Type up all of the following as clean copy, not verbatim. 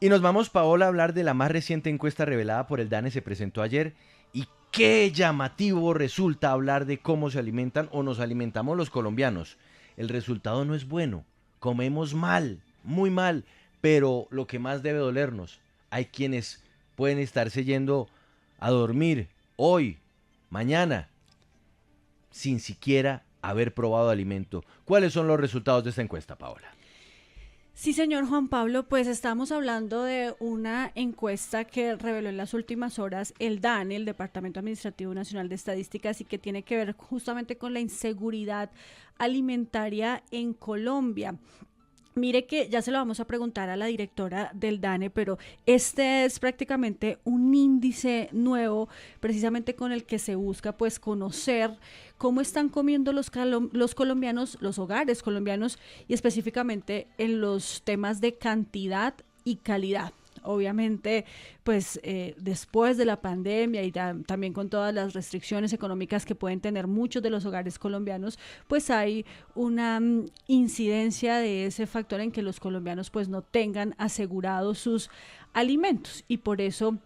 Y nos vamos, Paola, a hablar de la más reciente encuesta revelada por el DANE, se presentó ayer. Y qué llamativo resulta hablar de cómo se alimentan o nos alimentamos los colombianos. El resultado no es bueno. Comemos mal, muy mal. Pero lo que más debe dolernos, hay quienes pueden estarse yendo a dormir hoy, mañana, sin siquiera haber probado alimento. ¿Cuáles son los resultados de esta encuesta, Paola? Sí, señor Juan Pablo, pues estamos hablando de una encuesta que reveló en las últimas horas el DANE, el Departamento Administrativo Nacional de Estadísticas, y que tiene que ver justamente con la inseguridad alimentaria en Colombia. Mire que ya se lo vamos a preguntar a la directora del DANE, pero este es prácticamente un índice nuevo, precisamente con el que se busca pues conocer cómo están comiendo los colombianos, los hogares colombianos, y específicamente en los temas de cantidad y calidad. Obviamente, pues después de la pandemia y también con todas las restricciones económicas que pueden tener muchos de los hogares colombianos, pues hay una incidencia de ese factor en que los colombianos pues no tengan asegurados sus alimentos, y por eso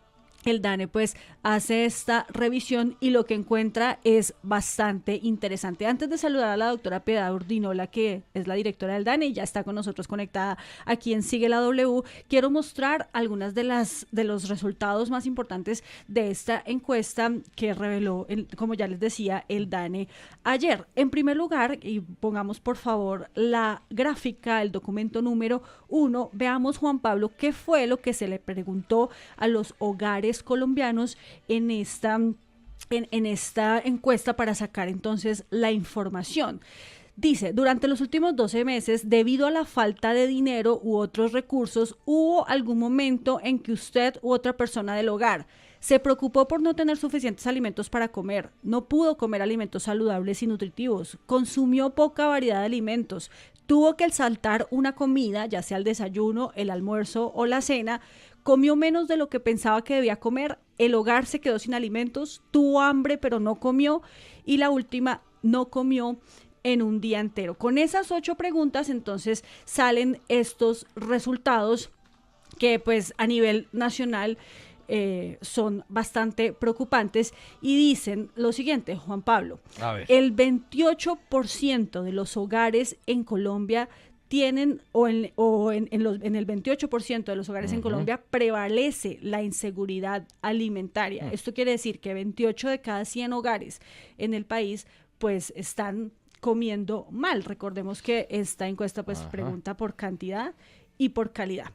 el DANE pues hace esta revisión y lo que encuentra es bastante interesante. Antes de saludar a la doctora Piedad Urdinola, que es la directora del DANE y ya está con nosotros conectada aquí en Sigue la W, quiero mostrar algunas de los resultados más importantes de esta encuesta que reveló, como ya les decía, el DANE ayer. En primer lugar, y pongamos por favor la gráfica, el documento número 1, veamos, Juan Pablo, qué fue lo que se le preguntó a los hogares colombianos en esta encuesta para sacar entonces la información. Dice, durante los últimos 12 meses, debido a la falta de dinero u otros recursos, ¿hubo algún momento en que usted u otra persona del hogar se preocupó por no tener suficientes alimentos para comer, no pudo comer alimentos saludables y nutritivos, consumió poca variedad de alimentos, tuvo que saltar una comida, ya sea el desayuno, el almuerzo o la cena, comió menos de lo que pensaba que debía comer, el hogar se quedó sin alimentos, tuvo hambre pero no comió, y la última, no comió en un día entero? Con esas 8 preguntas entonces salen estos resultados que pues a nivel nacional son bastante preocupantes, y dicen lo siguiente, Juan Pablo: el 28% de los hogares en Colombia tienen, en el 28% de los hogares en Colombia prevalece la inseguridad alimentaria. Esto quiere decir que 28 de cada 100 hogares en el país pues están comiendo mal. Recordemos que esta encuesta pues pregunta por cantidad y por calidad.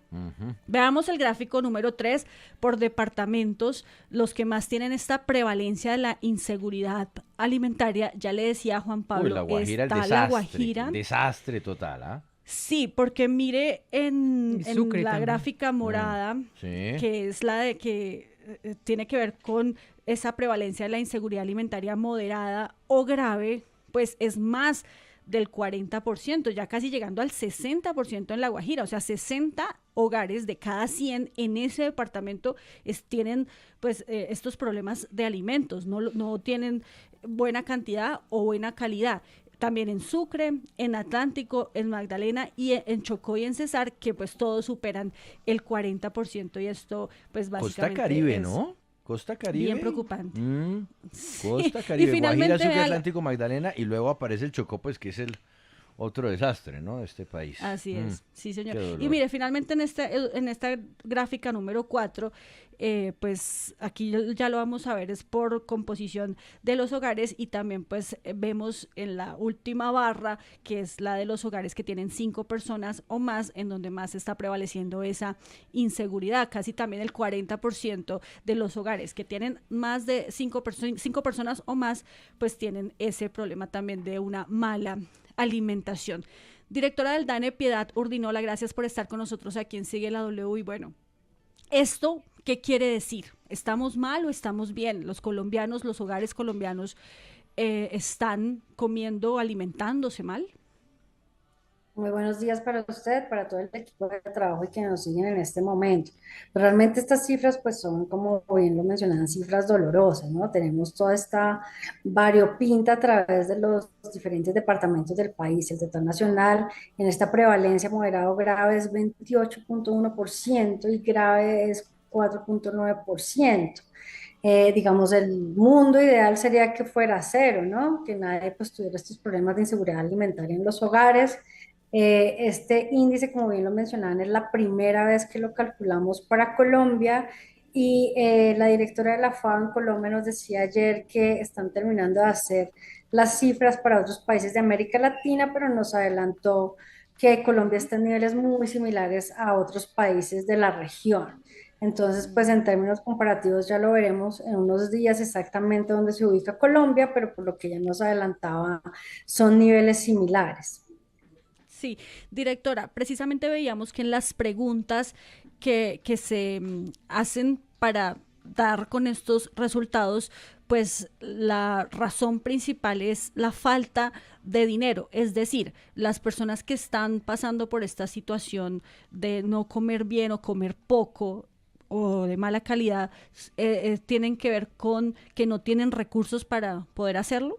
Veamos el gráfico número 3 por departamentos, los que más tienen esta prevalencia de la inseguridad alimentaria. Ya le decía a Juan Pablo, La Guajira, está el desastre, la Guajira. Desastre total, ¿ah? Sí, porque mire en la también. gráfica morada, Sí. que es la de que tiene que ver con esa prevalencia de la inseguridad alimentaria moderada o grave, pues es más del 40%, ya casi llegando al 60% en La Guajira. O sea, 60 hogares de cada 100 en ese departamento tienen pues estos problemas de alimentos, no tienen buena cantidad o buena calidad. También en Sucre, en Atlántico, en Magdalena y en Chocó y en Cesar, que pues todos superan el 40%, y esto pues básicamente Costa Caribe, es ¿no? Costa Caribe. bien preocupante. Costa Y Caribe, finalmente, Guajira, Sucre, vea Atlántico, Magdalena, y luego aparece el Chocó, pues que es el otro desastre, ¿no? De este país. Así es, sí señor. Qué dolor. Y mire, finalmente en esta gráfica número 4, pues aquí ya lo vamos a ver, es por composición de los hogares, y también pues vemos en la última barra, que es la de los hogares que tienen 5 personas o más, en donde más está prevaleciendo esa inseguridad. Casi también el 40% de los hogares que tienen más de 5 personas o más, pues tienen ese problema también de una mala alimentación. Directora del DANE, Piedad Urdinola, gracias por estar con nosotros aquí en Sigue la W. Y bueno, ¿esto qué quiere decir? ¿Estamos mal o estamos bien? Los colombianos, los hogares colombianos, ¿están comiendo, alimentándose mal? Muy buenos días para usted, para todo el equipo de trabajo y que nos siguen en este momento. Realmente estas cifras pues son, como bien lo mencionaban, cifras dolorosas, ¿no? Tenemos toda esta variopinta a través de los diferentes departamentos del país. El total nacional en esta prevalencia moderado grave es 28,1% y grave es 4,9%. Digamos, el mundo ideal sería que fuera cero, ¿no? Que nadie pues tuviera estos problemas de inseguridad alimentaria en los hogares. Este índice, como bien lo mencionaban, es la primera vez que lo calculamos para Colombia y la directora de la FAO en Colombia nos decía ayer que están terminando de hacer las cifras para otros países de América Latina, pero nos adelantó que Colombia está en niveles muy similares a otros países de la región. Entonces, pues en términos comparativos ya lo veremos en unos días exactamente dónde se ubica Colombia, pero por lo que ya nos adelantaba, son niveles similares. Sí, directora, precisamente veíamos que en las preguntas que se hacen para dar con estos resultados, pues la razón principal es la falta de dinero. Es decir, las personas que están pasando por esta situación de no comer bien o comer poco o de mala calidad, tienen que ver con que no tienen recursos para poder hacerlo.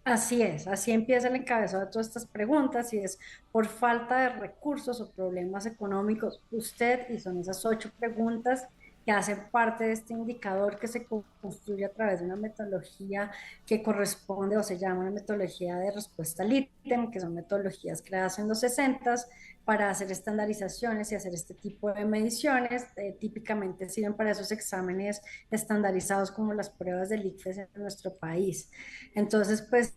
Así es, así empieza el encabezado de todas estas preguntas y es por falta de recursos o problemas económicos. Usted, y son esas 8 preguntas que hacen parte de este indicador que se construye a través de una metodología que corresponde o se llama una metodología de respuesta al ítem, que son metodologías creadas en los 60 para hacer estandarizaciones y hacer este tipo de mediciones. Típicamente sirven para esos exámenes estandarizados como las pruebas del ICFES en nuestro país. Entonces, pues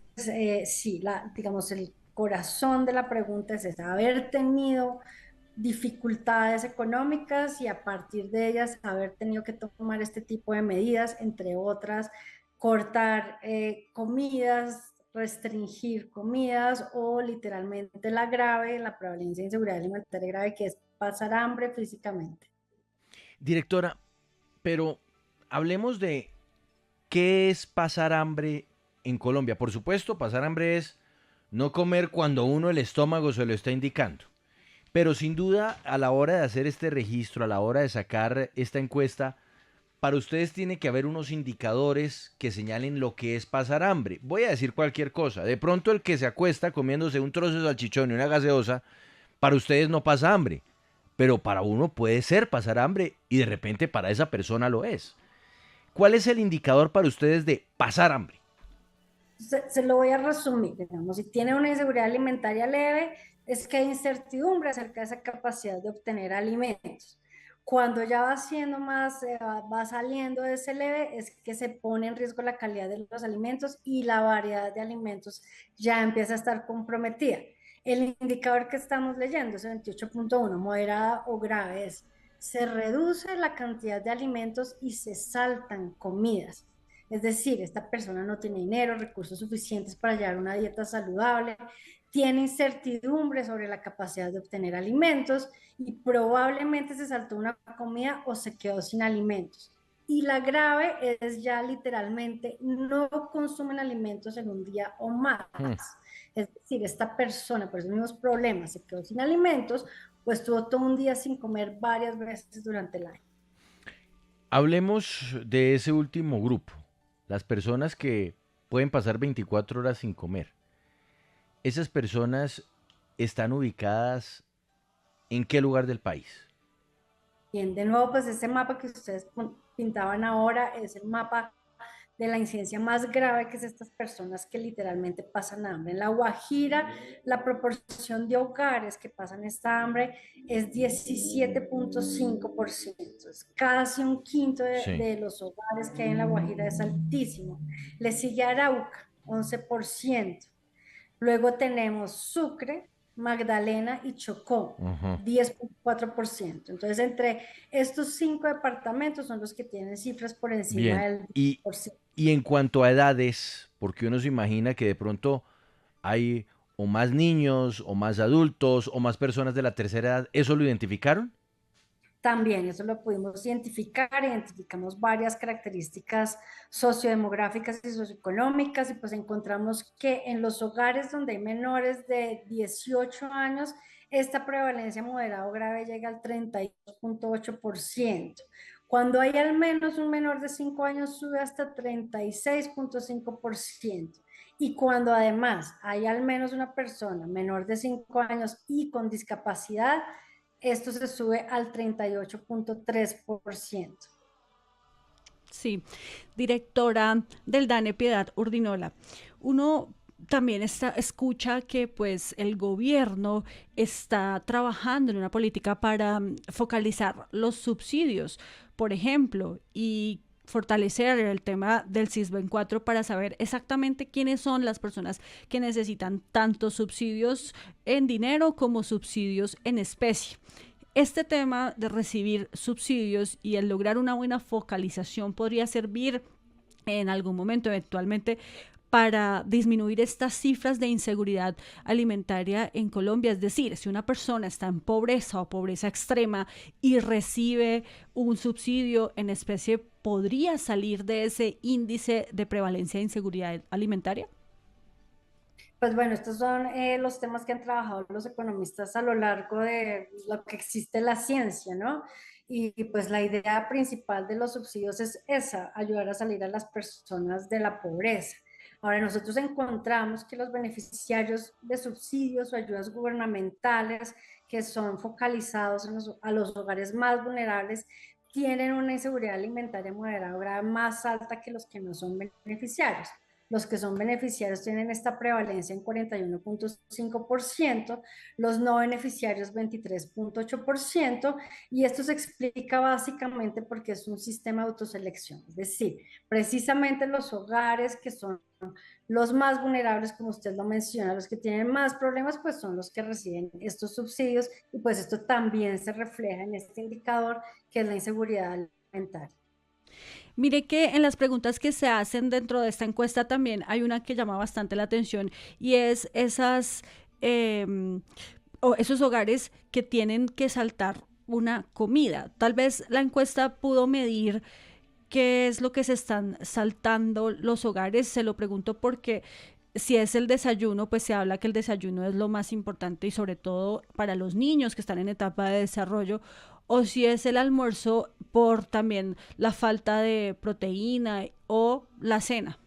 sí, digamos, el corazón de la pregunta es esa, haber tenido dificultades económicas y a partir de ellas haber tenido que tomar este tipo de medidas, entre otras, cortar comidas, restringir comidas o literalmente la prevalencia de inseguridad alimentaria grave, que es pasar hambre físicamente. Directora, pero hablemos de qué es pasar hambre en Colombia. Por supuesto, pasar hambre es no comer cuando uno el estómago se lo está indicando. Pero sin duda, a la hora de hacer este registro, a la hora de sacar esta encuesta, para ustedes tiene que haber unos indicadores que señalen lo que es pasar hambre. Voy a decir cualquier cosa. De pronto el que se acuesta comiéndose un trozo de salchichón y una gaseosa, para ustedes no pasa hambre. Pero para uno puede ser pasar hambre y de repente para esa persona lo es. ¿Cuál es el indicador para ustedes de pasar hambre? Se lo voy a resumir, digamos, si tiene una inseguridad alimentaria leve, es que hay incertidumbre acerca de esa capacidad de obtener alimentos. Cuando ya va siendo más, va saliendo de ese leve, es que se pone en riesgo la calidad de los alimentos y la variedad de alimentos ya empieza a estar comprometida. El indicador que estamos leyendo, ese 28,1, moderada o grave, es se reduce la cantidad de alimentos y se saltan comidas. Es decir, esta persona no tiene dinero, recursos suficientes para llevar una dieta saludable, tiene incertidumbre sobre la capacidad de obtener alimentos y probablemente se saltó una comida o se quedó sin alimentos. Y la grave es ya literalmente no consumen alimentos en un día o más. Hmm. Es decir, esta persona por esos mismos problemas se quedó sin alimentos, pues tuvo todo un día sin comer varias veces durante el año. Hablemos de ese último grupo, las personas que pueden pasar 24 horas sin comer. Esas personas están ubicadas en qué lugar del país. Bien, de nuevo, pues ese mapa que ustedes pintaban ahora es el mapa de la incidencia más grave, que es estas personas que literalmente pasan hambre. En La Guajira, la proporción de hogares que pasan esta hambre es 17,5%. Es casi un quinto Sí. de los hogares que hay en La Guajira, es altísimo. Le sigue Arauca, 11%. Luego tenemos Sucre, Magdalena y Chocó, Ujú. 10,4%. Entonces, entre estos 5 departamentos son los que tienen cifras por encima Bien. del Y, 10%. y en cuanto a edades, porque uno se imagina que de pronto hay o más niños, o más adultos, o más personas de la tercera edad, ¿eso lo identificaron? También eso lo pudimos identificar, identificamos varias características sociodemográficas y socioeconómicas y pues encontramos que en los hogares donde hay menores de 18 años, esta prevalencia moderada o grave llega al 32,8%. Cuando hay al menos un menor de 5 años sube hasta 36,5%. Y cuando además hay al menos una persona menor de 5 años y con discapacidad, esto se sube al 38,3%. Sí, directora del DANE Piedad Urdinola. Uno también escucha que pues el gobierno está trabajando en una política para focalizar los subsidios, por ejemplo, y fortalecer el tema del SISBEN 4 para saber exactamente quiénes son las personas que necesitan tanto subsidios en dinero como subsidios en especie. Este tema de recibir subsidios y el lograr una buena focalización podría servir en algún momento eventualmente para disminuir estas cifras de inseguridad alimentaria en Colombia. Es decir, si una persona está en pobreza o pobreza extrema y recibe un subsidio en especie, ¿podría salir de ese índice de prevalencia de inseguridad alimentaria? Pues bueno, estos son los temas que han trabajado los economistas a lo largo de lo que existe la ciencia, ¿no? Y pues la idea principal de los subsidios es esa, ayudar a salir a las personas de la pobreza. Ahora, nosotros encontramos que los beneficiarios de subsidios o ayudas gubernamentales que son focalizados a los hogares más vulnerables tienen una inseguridad alimentaria moderada o grave más alta que los que no son beneficiarios. Los que son beneficiarios tienen esta prevalencia en 41,5%, los no beneficiarios 23,8%, y esto se explica básicamente porque es un sistema de autoselección, es decir, precisamente los hogares que son los más vulnerables, como usted lo menciona, los que tienen más problemas, pues son los que reciben estos subsidios, y pues esto también se refleja en este indicador que es la inseguridad alimentaria. Mire que en las preguntas que se hacen dentro de esta encuesta también hay una que llama bastante la atención y es eh, o esos hogares que tienen que saltar una comida. Tal vez la encuesta pudo medir qué es lo que se están saltando los hogares. Se lo pregunto porque si es el desayuno, pues se habla que el desayuno es lo más importante y sobre todo para los niños que están en etapa de desarrollo, o si es el almuerzo por también la falta de proteína o la cena.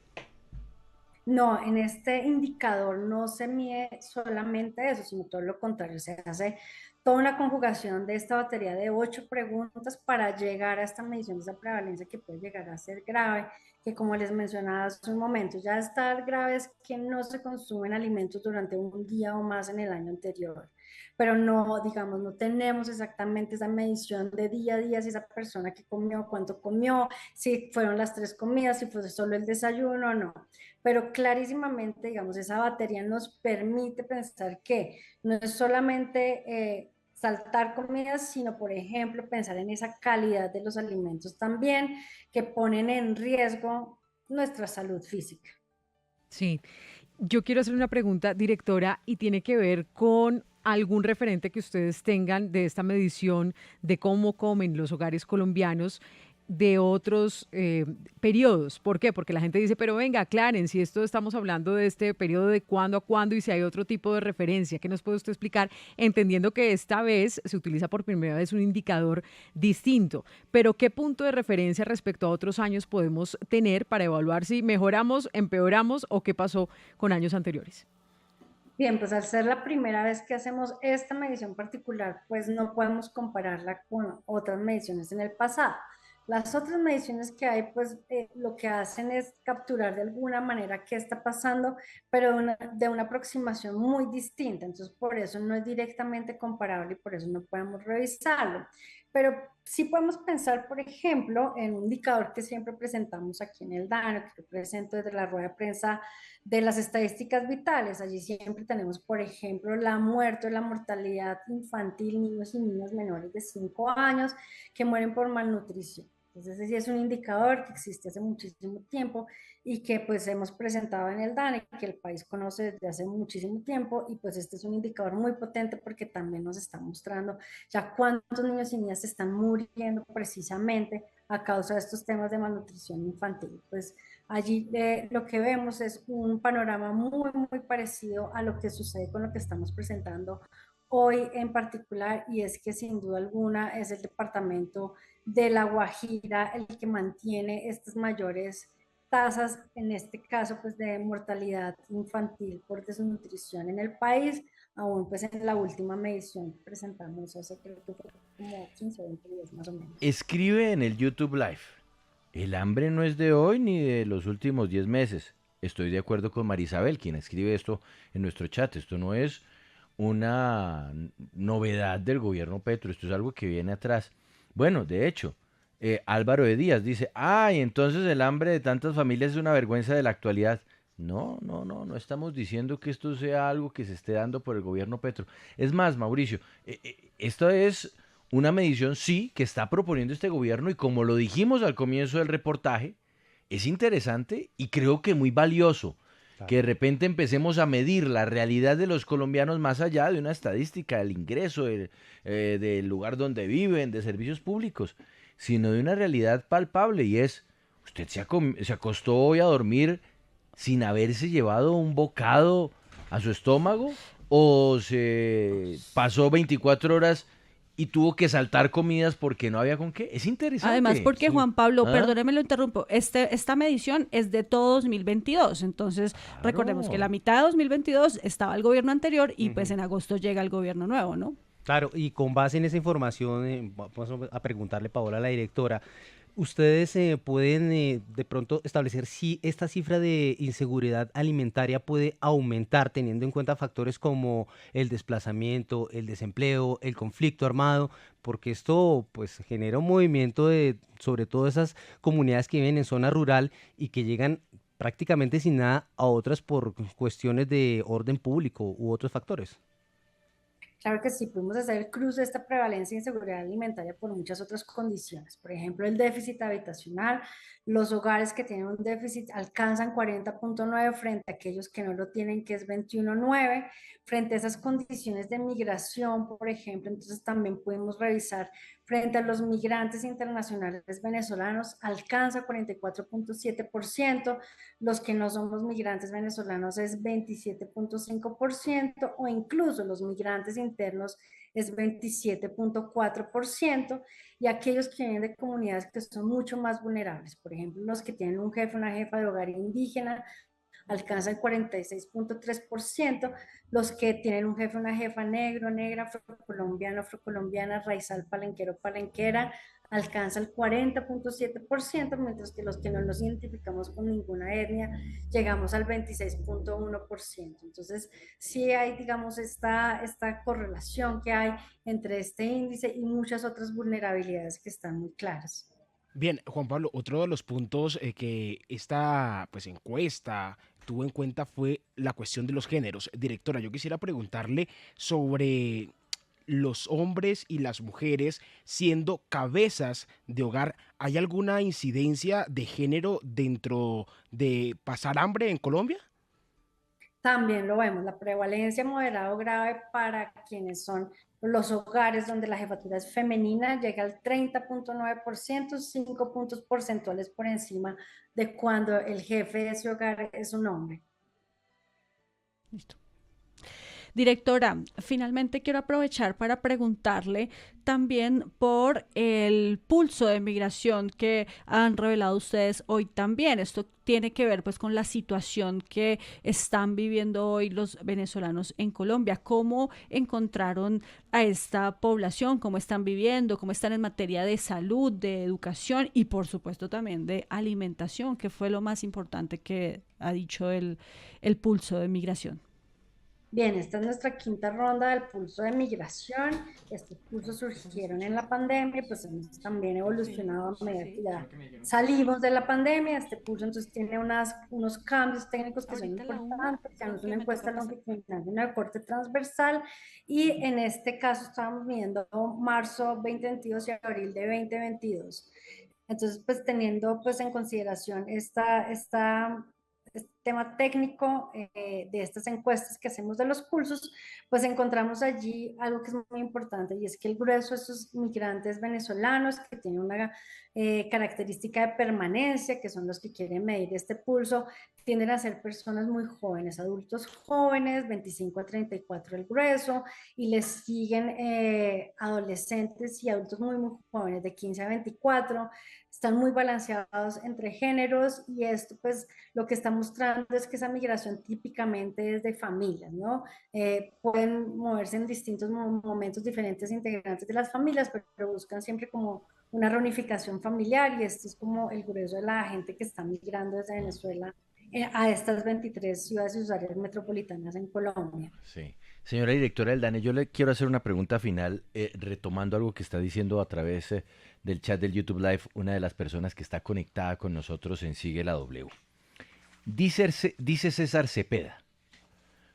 No, en este indicador no se mide solamente eso, sino todo lo contrario. Se hace toda una conjugación de esta batería de 8 preguntas para llegar a esta medición de esa prevalencia que puede llegar a ser grave, que como les mencionaba hace un momento, ya estar grave es que no se consumen alimentos durante un día o más en el año anterior, pero no, digamos, no tenemos exactamente esa medición de día a día, si esa persona que comió, cuánto comió, si fueron las 3 comidas, si fue solo el desayuno, no, pero clarísimamente, digamos, esa batería nos permite pensar que no es solamente saltar comidas, sino, por ejemplo, pensar en esa calidad de los alimentos también que ponen en riesgo nuestra salud física. Sí, yo quiero hacer una pregunta, directora, y tiene que ver con algún referente que ustedes tengan de esta medición de cómo comen los hogares colombianos de otros periodos. ¿Por qué? Porque la gente dice, pero venga, aclaren, si esto estamos hablando de este periodo de cuándo a cuándo y si hay otro tipo de referencia, ¿qué nos puede usted explicar? Entendiendo que esta vez se utiliza por primera vez un indicador distinto, pero ¿qué punto de referencia respecto a otros años podemos tener para evaluar si mejoramos, empeoramos o qué pasó con años anteriores? Bien, pues al ser la primera vez que hacemos esta medición particular, pues no podemos compararla con otras mediciones en el pasado. Las otras mediciones que hay, pues lo que hacen es capturar de alguna manera qué está pasando, pero de una aproximación muy distinta. Entonces, por eso no es directamente comparable y por eso no podemos revisarlo. Pero sí podemos pensar, por ejemplo, en un indicador que siempre presentamos aquí en el DANO, que yo presento desde la rueda de prensa de las estadísticas vitales. Allí siempre tenemos, por ejemplo, la muerte o la mortalidad infantil, niños y niñas menores de 5 años que mueren por malnutrición. Entonces, ese sí es un indicador que existe hace muchísimo tiempo y que pues hemos presentado en el DANE, que el país conoce desde hace muchísimo tiempo, y pues este es un indicador muy potente porque también nos está mostrando ya cuántos niños y niñas se están muriendo precisamente a causa de estos temas de malnutrición infantil. Pues allí lo que vemos es un panorama muy, muy parecido a lo que sucede con lo que estamos presentando hoy en particular, y es que sin duda alguna es el departamento de La Guajira el que mantiene estas mayores tasas, en este caso pues de mortalidad infantil por desnutrición en el país, aún pues en la última medición que presentamos hace creo que fue como 15 o 20 días más o menos. Escribe en el YouTube Live. El hambre no es de hoy ni de los últimos 10 meses. Estoy de acuerdo con Marisabel, quien escribe esto en nuestro chat. Esto no es una novedad del gobierno Petro, esto es algo que viene atrás. Bueno, de hecho, Álvaro de Díaz dice, ay, entonces el hambre de tantas familias es una vergüenza de la actualidad. No, no, no, no estamos diciendo que esto sea algo que se esté dando por el gobierno Petro. Es más, Mauricio, esto es una medición, sí, que está proponiendo este gobierno y como lo dijimos al comienzo del reportaje, es interesante y creo que muy valioso que de Claro. repente empecemos a medir la realidad de los colombianos más allá de una estadística del ingreso, del lugar donde viven, de servicios públicos, sino de una realidad palpable y es, usted se acostó hoy a dormir sin haberse llevado un bocado a su estómago o se pasó 24 horas y tuvo que saltar comidas porque no había con qué. Es Además, interesante. porque Sí, Juan Pablo, ¿Ah? perdóneme lo interrumpo, esta medición es de todo 2022, entonces recordemos que la Claro. mitad de 2022 estaba el gobierno anterior y pues ujú. en agosto llega el gobierno nuevo, ¿no? Claro, y con base en esa información, vamos a preguntarle, Paola, a la directora, ¿ustedes pueden de pronto establecer si esta cifra de inseguridad alimentaria puede aumentar teniendo en cuenta factores como el desplazamiento, el desempleo, el conflicto armado? Porque esto pues genera un movimiento de sobre todo esas comunidades que viven en zona rural y que llegan prácticamente sin nada a otras por cuestiones de orden público u otros factores. Claro que sí, pudimos hacer el cruce de esta prevalencia de inseguridad alimentaria por muchas otras condiciones. Por ejemplo, el déficit habitacional. Los hogares que tienen un déficit alcanzan 40,9 frente a aquellos que no lo tienen, que es 21,9. Frente a esas condiciones de migración, por ejemplo, entonces también pudimos revisar frente a los migrantes internacionales venezolanos, alcanza 44,7%. Los que no somos migrantes venezolanos es 27,5%, o incluso los migrantes internos es 27,4%, y aquellos que vienen de comunidades que son mucho más vulnerables, por ejemplo, los que tienen un jefe, una jefa de hogar indígena, alcanza el 46,3%, los que tienen un jefe, una jefa negro, negra, afrocolombiano, afrocolombiana, raizal, palenquero, palenquera, alcanza el 40,7%, mientras que los que no nos identificamos con ninguna etnia llegamos al 26,1%. Entonces, sí hay, digamos, esta correlación que hay entre este índice y muchas otras vulnerabilidades que están muy claras. Bien, Juan Pablo, otro de los puntos que esta pues, encuesta tuvo en cuenta fue la cuestión de los géneros. Directora, yo quisiera preguntarle sobre los hombres y las mujeres siendo cabezas de hogar. ¿Hay alguna incidencia de género dentro de pasar hambre en Colombia? También lo vemos, la prevalencia moderada o grave para quienes son los hogares donde la jefatura es femenina llega al 30,9%, 5 puntos porcentuales por encima de cuando el jefe de ese hogar es un hombre. Listo. Directora, finalmente quiero aprovechar para preguntarle también por el pulso de migración que han revelado ustedes hoy también. Esto tiene que ver pues con la situación que están viviendo hoy los venezolanos en Colombia. ¿Cómo encontraron a esta población? ¿Cómo están viviendo? ¿Cómo están en materia de salud, de educación y por supuesto también de alimentación, que fue lo más importante que ha dicho el pulso de migración? Bien, esta es nuestra quinta ronda del pulso de migración. Estos pulsos surgieron en la pandemia, pues hemos también evolucionado a medida que ya salimos de la pandemia. Este pulso entonces tiene unos cambios técnicos que son Ahorita a la una, importantes, ya no creo es que una me toca encuesta pasar. longitudinal, sino de corte transversal, y en este caso estábamos viendo marzo 2022 y abril de 2022. Entonces, pues teniendo pues en consideración este tema técnico de estas encuestas que hacemos de los pulsos, pues encontramos allí algo que es muy importante y es que el grueso de esos migrantes venezolanos que tienen una característica de permanencia, que son los que quieren medir este pulso, tienden a ser personas muy jóvenes, adultos jóvenes, 25 a 34 el grueso, y les siguen adolescentes y adultos muy jóvenes, de 15 a 24, están muy balanceados entre géneros y esto pues lo que está mostrando es que esa migración típicamente es de familias, ¿no? Pueden moverse en distintos momentos diferentes integrantes de las familias, pero buscan siempre como una reunificación familiar y esto es como el grueso de la gente que está migrando desde Venezuela a estas 23 ciudades y áreas metropolitanas en Colombia. Sí. Señora directora del DANE, yo le quiero hacer una pregunta final, retomando algo que está diciendo a través del chat del YouTube Live una de las personas que está conectada con nosotros en Sigue la W. Dice César Cepeda,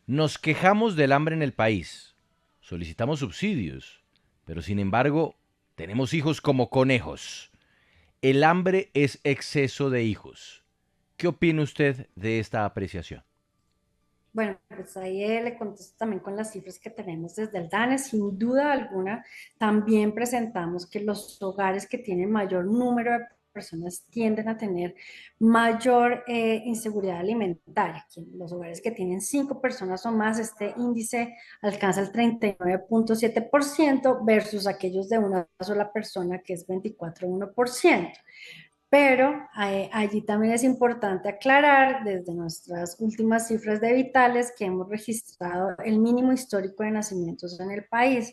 nos quejamos del hambre en el país, solicitamos subsidios, pero sin embargo tenemos hijos como conejos. El hambre es exceso de hijos. ¿Qué opina usted de esta apreciación? Bueno, pues ahí le contesto también con las cifras que tenemos desde el DANE. Sin duda alguna, también presentamos que los hogares que tienen mayor número de personas tienden a tener mayor inseguridad alimentaria. Los hogares que tienen 5 personas o más, este índice alcanza el 39.7% versus aquellos de una sola persona que es 24.1%. Pero allí también es importante aclarar desde nuestras últimas cifras de Vitales que hemos registrado el mínimo histórico de nacimientos en el país.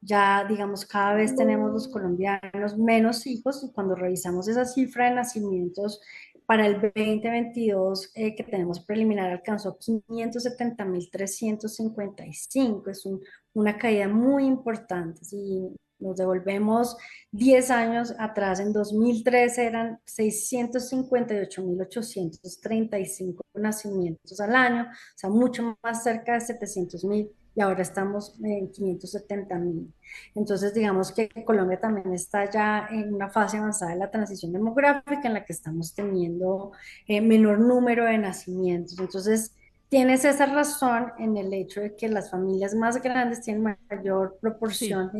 Ya, digamos, cada vez tenemos los colombianos menos hijos y cuando revisamos esa cifra de nacimientos para el 2022 que tenemos preliminar alcanzó 570.355. Es una caída muy importante. Si nos devolvemos 10 años atrás, en 2013 eran 658.835 nacimientos al año, o sea, mucho más cerca de 700.000 y ahora estamos en 570.000. Entonces, digamos que Colombia también está ya en una fase avanzada de la transición demográfica en la que estamos teniendo menor número de nacimientos. Entonces, tienes esa razón en el hecho de que las familias más grandes tienen mayor Sí. proporción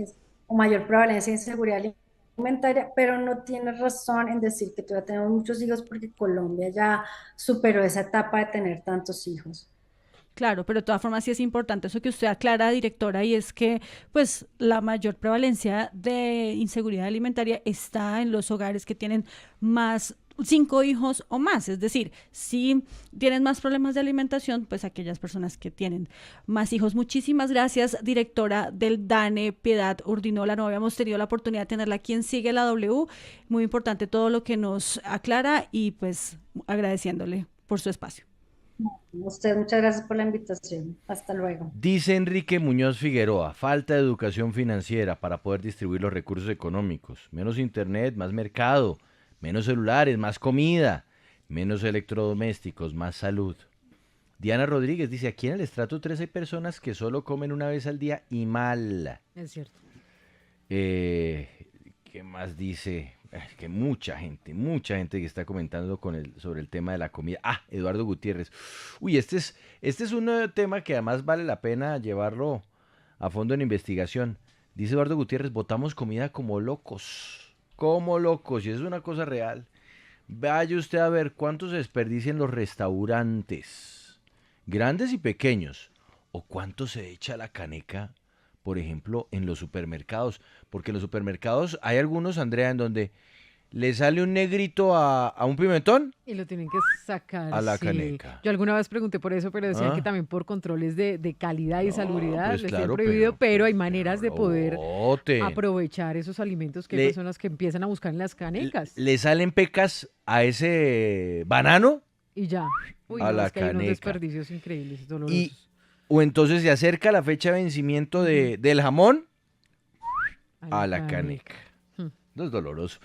o mayor prevalencia de inseguridad alimentaria, pero no tienes razón en decir que todavía tenemos muchos hijos porque Colombia ya superó esa etapa de tener tantos hijos. Claro, pero de todas formas sí es importante eso que usted aclara, directora, y es que pues la mayor prevalencia de inseguridad alimentaria está en los hogares que tienen más 5 hijos o más, es decir, si tienen más problemas de alimentación, pues aquellas personas que tienen más hijos. Muchísimas gracias, directora del DANE, Piedad Urdinola. No habíamos tenido la oportunidad de tenerla aquí en Sigue la W. Muy importante todo lo que nos aclara y pues agradeciéndole por su espacio. Usted, muchas gracias por la invitación. Hasta luego. Dice Enrique Muñoz Figueroa, falta de educación financiera para poder distribuir los recursos económicos. Menos internet, más mercado, menos celulares, más comida, menos electrodomésticos, más salud. Diana Rodríguez dice, aquí en el estrato 3 hay personas que solo comen una vez al día y mal. Es cierto. ¿Qué más dice? Que mucha gente que está comentando sobre el tema de la comida. Ah, Eduardo Gutiérrez. Uy, este es un tema que además vale la pena llevarlo a fondo en investigación. Dice Eduardo Gutiérrez, botamos comida como locos, y es una cosa real. Vaya usted a ver cuánto se desperdicia en los restaurantes, grandes y pequeños, o cuánto se echa a la caneca, por ejemplo, en los supermercados. Porque en los supermercados hay algunos, Andrea, en donde le sale un negrito a un pimentón Y lo tienen que sacar, a la sí. caneca. Yo alguna vez pregunté por eso, pero decían que Ah, también por controles de calidad y no, salubridad pues les tienen claro, prohibido, pero hay pero maneras de no poder boten. aprovechar esos alimentos que hay Le, personas que empiezan a buscar en las canecas le salen pecas a ese banano y ya. Uy, a no, la es que hay unos caneca. desperdicios increíbles, Y, dolorosos. o entonces se acerca la fecha de vencimiento Ujú, del jamón a a la la caneca. caneca. Mm. No es doloroso.